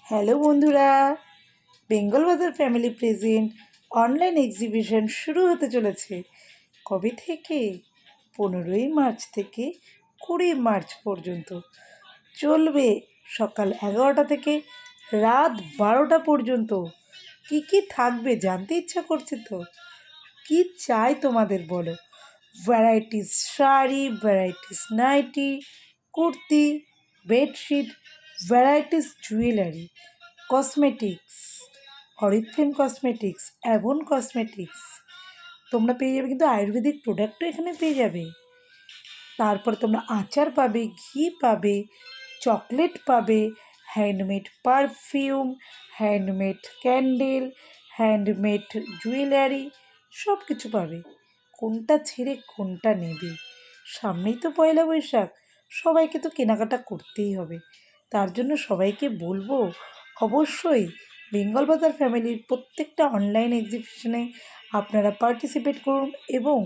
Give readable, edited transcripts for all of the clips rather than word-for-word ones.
Hello বন্ধুরা, বেঙ্গল বাজার family present online exhibition শুরু হতে চলেছে। কবে থেকে? 15ই মার্চ থেকে 20 মার্চ পর্যন্ত চলবে। সকাল 11টা থেকে রাত 12টা পর্যন্ত। কি থাকবে জানতে ইচ্ছা করছে তো? কি চাই তোমাদের বলো? Varieties sari, varieties nightie, kurti, bedsheet, varieties jewellery, cosmetics, Oriflame cosmetics, Avon cosmetics. তোমরা পেয়ে যাবে কিন্তু আয়ুর্বেদিক প্রোডাক্টও এখানে পেয়ে যাবে। তারপর তোমরা আচার পাবে, ঘি পাবে, চকলেট পাবে, handmade perfume, handmade candle, handmade jewellery, সব কিছু পাবে। কোনটা ছেড়ে কোনটা নেবে? সামনেই তো পয়লা বৈশাখ, সবাইকে তো কেনাকাটা করতেই হবে। তার জন্য সবাইকে বলবো, অবশ্যই বেঙ্গল বাজার ফ্যামিলির প্রত্যেকটা অনলাইন এক্সিবিশনে আপনারা পার্টিসিপেট করুন এবং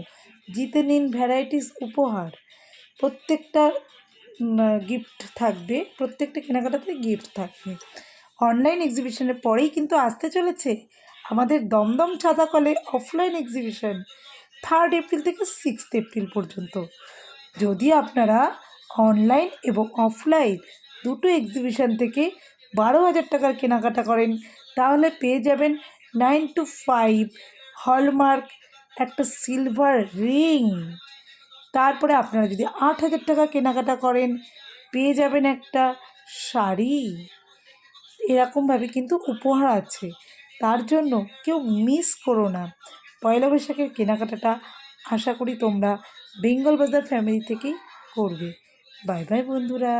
জিতে নিন ভ্যারাইটিস উপহার। প্রত্যেকটা গিফট থাকবে, প্রত্যেকটা কেনাকাটাতে গিফট থাকবে। অনলাইন এক্সিবিশনের পরেই কিন্তু আসতে চলেছে আমাদের দমদম ছাতাকলে অফলাইন এক্সিবিশন, 3 এপ্রিল থেকে 6 এপ্রিল পর্যন্ত। যদি আপনারা অনলাইন এবং অফলাইন দুটো এক্সিবিশন থেকে 12,000 টাকার কেনাকাটা করেন, তাহলে পেয়ে যাবেন 9 to 5 হলমার্ক একটা সিলভার রিং। তারপরে আপনারা যদি 8,000 টাকা কেনাকাটা করেন, পেয়ে যাবেন একটা শাড়ি। এরকমভাবে কিন্তু উপহার আছে, তার জন্য কেউ মিস করো না পয়লা বৈশাখের কেনাকাটাটা। আশা করি তোমরা বেঙ্গল বাজার ফ্যামিলি থেকেই করবে। বাই বাই বন্ধুরা।